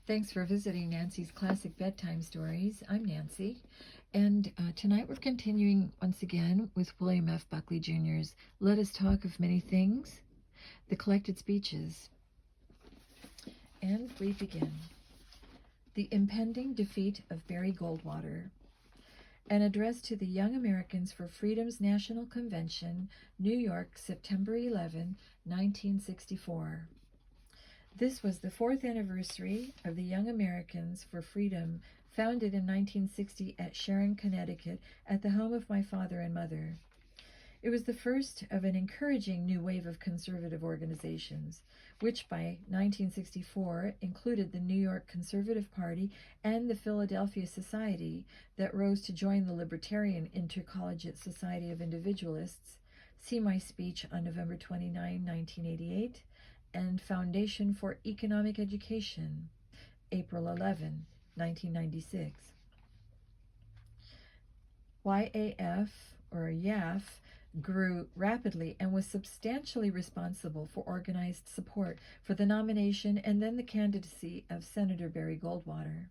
Thanks for visiting Nancy's Classic Bedtime Stories. I'm Nancy, and tonight we're continuing once again with William F. Buckley Jr.'s Let Us Talk of Many Things, the collected speeches. And we begin. The Impending Defeat of Barry Goldwater. An address to the Young Americans for Freedom's National Convention, New York, September 11, 1964. This was the 4th anniversary of the Young Americans for Freedom, founded in 1960 at Sharon, Connecticut, at the home of my father and mother. It was the first of an encouraging new wave of conservative organizations, which by 1964 included the New York Conservative Party and the Philadelphia Society that rose to join the Libertarian Intercollegiate Society of Individualists. See my speech on November 29, 1988, and Foundation for Economic Education, April 11, 1996. YAF, or YAF, grew rapidly and was substantially responsible for organized support for the nomination and then the candidacy of Senator Barry Goldwater.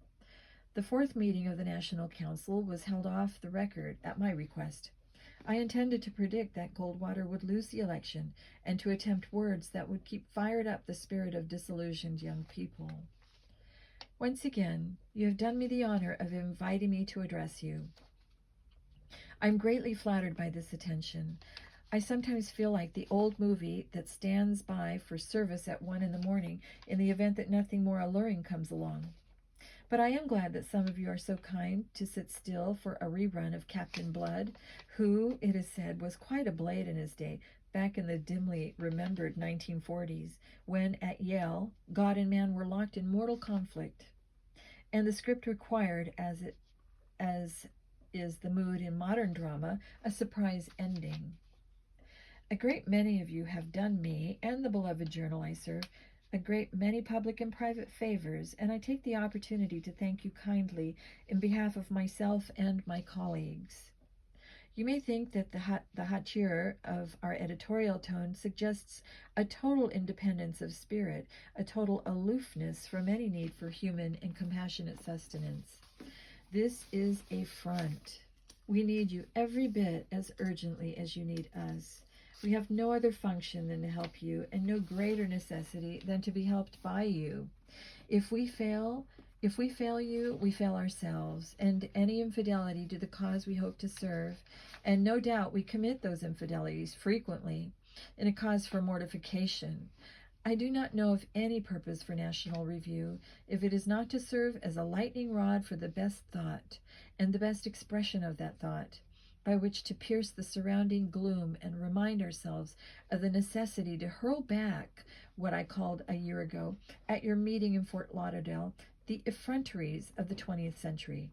The 4th meeting of the National Council was held off the record at my request. I intended to predict that Goldwater would lose the election and to attempt words that would keep fired up the spirit of disillusioned young people. Once again, you have done me the honor of inviting me to address you. I'm greatly flattered by this attention. I sometimes feel like the old movie that stands by for service at 1 in the morning in the event that nothing more alluring comes along. But I am glad that some of you are so kind to sit still for a rerun of Captain Blood, who, it is said, was quite a blade in his day, back in the dimly remembered 1940s, when at Yale, God and man were locked in mortal conflict. And the script required, as is the mood in modern drama, a surprise ending. A great many of you have done me, and the beloved journal I serve, a great many public and private favors, and I take the opportunity to thank you kindly in behalf of myself and my colleagues. You may think that the hauteur of our editorial tone suggests a total independence of spirit, a total aloofness from any need for human and compassionate sustenance. This is a front. We need you every bit as urgently as you need us. We have no other function than to help you, and no greater necessity than to be helped by you. If we fail you, we fail ourselves, and any infidelity to the cause we hope to serve, and no doubt we commit those infidelities frequently, in a cause for mortification. I do not know of any purpose for National Review if it is not to serve as a lightning rod for the best thought, and the best expression of that thought, by which to pierce the surrounding gloom and remind ourselves of the necessity to hurl back what I called a year ago at your meeting in Fort Lauderdale, the effronteries of the 20th century.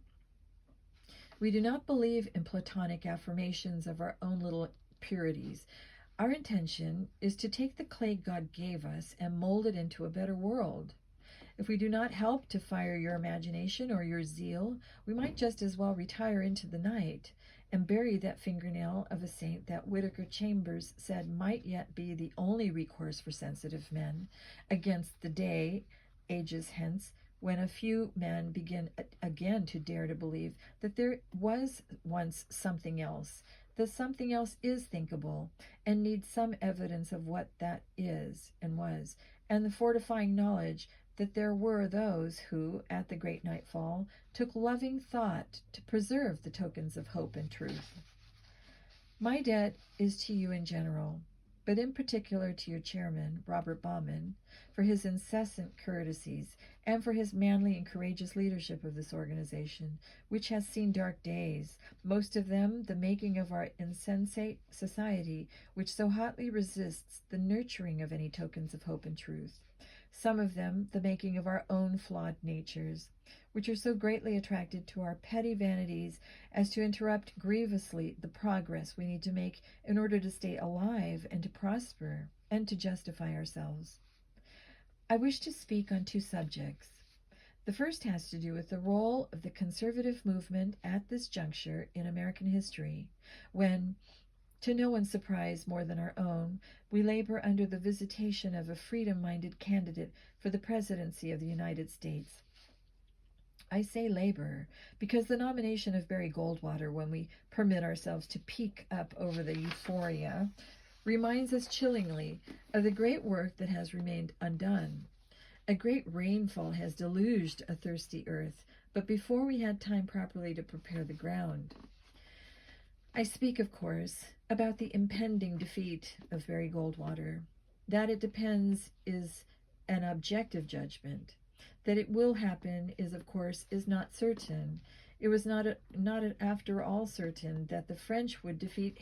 We do not believe in platonic affirmations of our own little purities. Our intention is to take the clay God gave us and mold it into a better world. If we do not help to fire your imagination or your zeal, we might just as well retire into the night and bury that fingernail of a saint that Whittaker Chambers said might yet be the only recourse for sensitive men against the day, ages hence, when a few men begin again to dare to believe that there was once something else, that something else is thinkable, and needs some evidence of what that is and was, and the fortifying knowledge that there were those who, at the great nightfall, took loving thought to preserve the tokens of hope and truth. My debt is to you in general, but in particular to your chairman, Robert Bauman, for his incessant courtesies and for his manly and courageous leadership of this organization, which has seen dark days, most of them the making of our insensate society, which so hotly resists the nurturing of any tokens of hope and truth. Some of them the making of our own flawed natures, which are so greatly attracted to our petty vanities as to interrupt grievously the progress we need to make in order to stay alive and to prosper and to justify ourselves. I wish to speak on 2 subjects. The first has to do with the role of the conservative movement at this juncture in American history, when, to no one's surprise more than our own, we labor under the visitation of a freedom-minded candidate for the presidency of the United States, I say labor because the nomination of Barry Goldwater, when we permit ourselves to peek up over the euphoria, reminds us chillingly of the great work that has remained undone. A great rainfall has deluged a thirsty earth, but before we had time properly to prepare the ground. I speak, of course, about the impending defeat of Barry Goldwater. That it depends is an objective judgment. That it will happen is, of course, is not certain. It was not after all certain that the French would defeat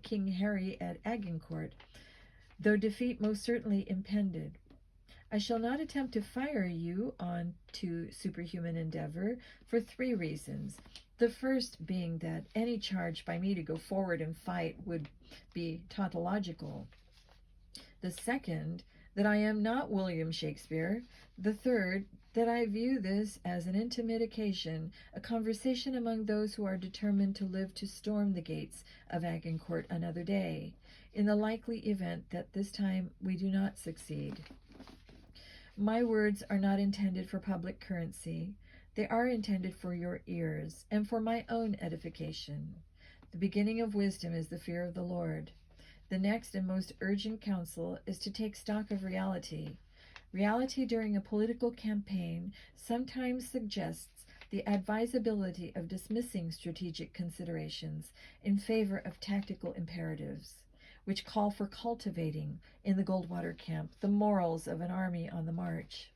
King Harry at Agincourt, though defeat most certainly impended. I shall not attempt to fire you on to superhuman endeavor for 3 reasons. The first being that any charge by me to go forward and fight would be tautological. The second, that I am not William Shakespeare. The third, that I view this as an intimate occasion, a conversation among those who are determined to live to storm the gates of Agincourt another day, in the likely event that this time we do not succeed. My words are not intended for public currency. They are intended for your ears and for my own edification. The beginning of wisdom is the fear of the Lord. The next and most urgent counsel is to take stock of reality. Reality during a political campaign sometimes suggests the advisability of dismissing strategic considerations in favor of tactical imperatives, which call for cultivating, in the Goldwater camp, the morals of an army on the march.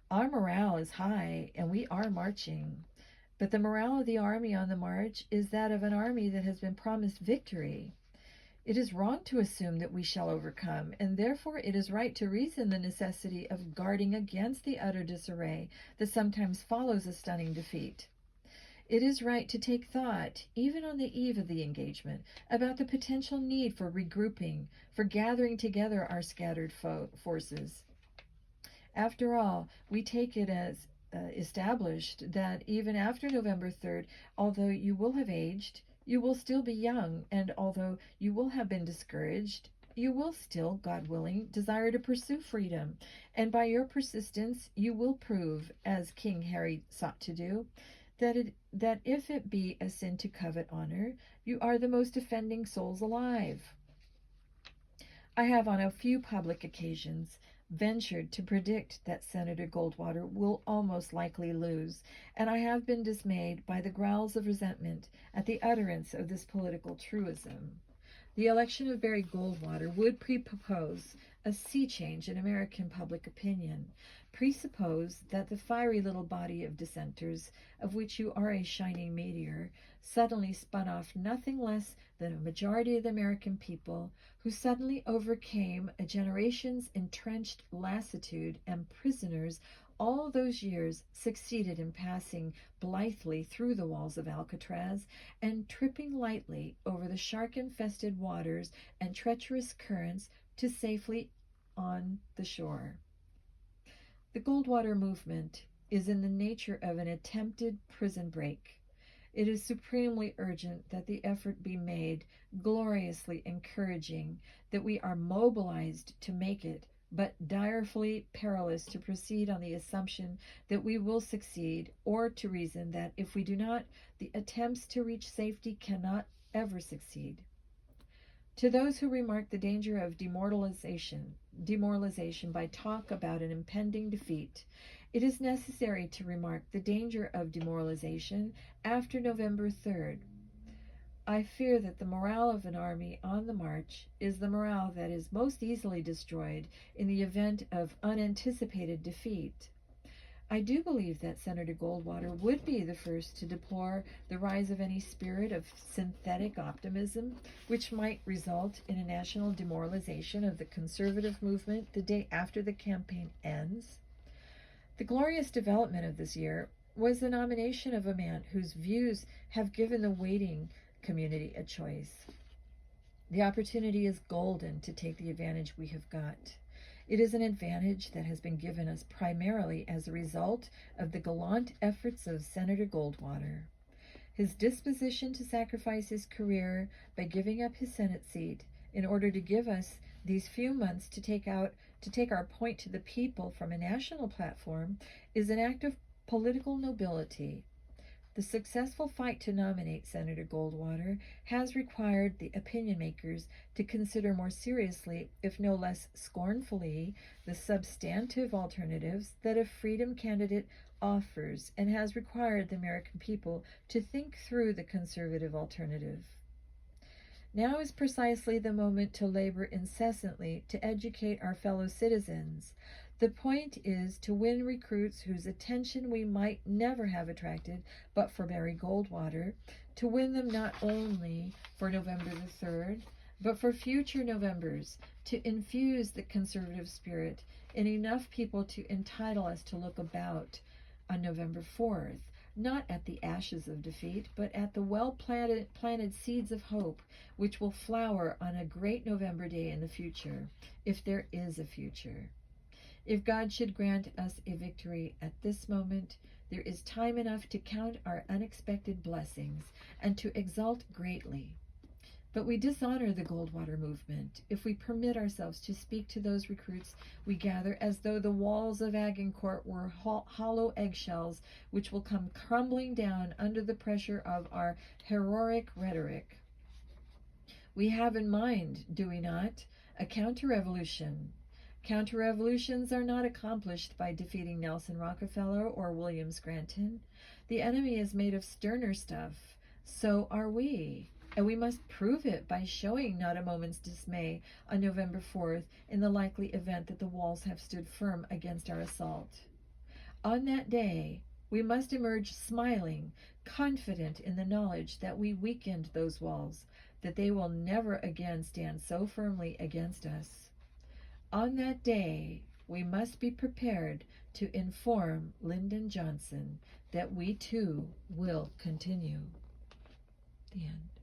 Our morale is high, and we are marching. But the morale of the army on the march is that of an army that has been promised victory. It is wrong to assume that we shall overcome, and therefore it is right to reason the necessity of guarding against the utter disarray that sometimes follows a stunning defeat. It is right to take thought, even on the eve of the engagement, about the potential need for regrouping, for gathering together our scattered forces. After all, we take it as established that even after November 3rd, although you will have aged, you will still be young, and although you will have been discouraged, you will still, God willing, desire to pursue freedom, and by your persistence you will prove, as King Harry sought to do, that if it be a sin to covet honor, you are the most offending souls alive. I have on a few public occasions ventured to predict that Senator Goldwater will almost likely lose, and I have been dismayed by the growls of resentment at the utterance of this political truism. The election of Barry Goldwater would presuppose a sea change in American public opinion, presuppose that the fiery little body of dissenters, of which you are a shining meteor, suddenly spun off nothing less than a majority of the American people, who suddenly overcame a generation's entrenched lassitude, and prisoners all those years succeeded in passing blithely through the walls of Alcatraz and tripping lightly over the shark-infested waters and treacherous currents to safely on the shore. The Goldwater movement is in the nature of an attempted prison break. It is supremely urgent that the effort be made, gloriously encouraging that we are mobilized to make it, but direfully perilous to proceed on the assumption that we will succeed, or to reason that if we do not, the attempts to reach safety cannot ever succeed. To those who remark the danger of demoralization by talk about an impending defeat, it is necessary to remark the danger of demoralization after November 3rd. I fear that the morale of an army on the march is the morale that is most easily destroyed in the event of unanticipated defeat. I do believe that Senator Goldwater would be the first to deplore the rise of any spirit of synthetic optimism, which might result in a national demoralization of the conservative movement the day after the campaign ends. The glorious development of this year was the nomination of a man whose views have given the waiting community a choice. The opportunity is golden to take the advantage we have got. It is an advantage that has been given us primarily as a result of the gallant efforts of Senator Goldwater. His disposition to sacrifice his career by giving up his Senate seat in order to give us these few months to take our point to the people from a national platform is an act of political nobility. The successful fight to nominate Senator Goldwater has required the opinion makers to consider more seriously, if no less scornfully, the substantive alternatives that a freedom candidate offers, and has required the American people to think through the conservative alternative. Now is precisely the moment to labor incessantly to educate our fellow citizens. The point is to win recruits whose attention we might never have attracted but for Barry Goldwater, to win them not only for November the 3rd, but for future Novembers, to infuse the conservative spirit in enough people to entitle us to look about on November 4th, not at the ashes of defeat, but at the well-planted seeds of hope, which will flower on a great November day in the future, if there is a future. If God should grant us a victory at this moment, there is time enough to count our unexpected blessings and to exult greatly. But we dishonor the Goldwater movement if we permit ourselves to speak to those recruits we gather as though the walls of Agincourt were hollow eggshells which will come crumbling down under the pressure of our heroic rhetoric. We have in mind, do we not, a counter-revolution. Counter-revolutions are not accomplished by defeating Nelson Rockefeller or William Scranton. The enemy is made of sterner stuff. So are we. And we must prove it by showing not a moment's dismay on November 4th in the likely event that the walls have stood firm against our assault. On that day, we must emerge smiling, confident in the knowledge that we weakened those walls, that they will never again stand so firmly against us. On that day, we must be prepared to inform Lyndon Johnson that we too will continue. The end.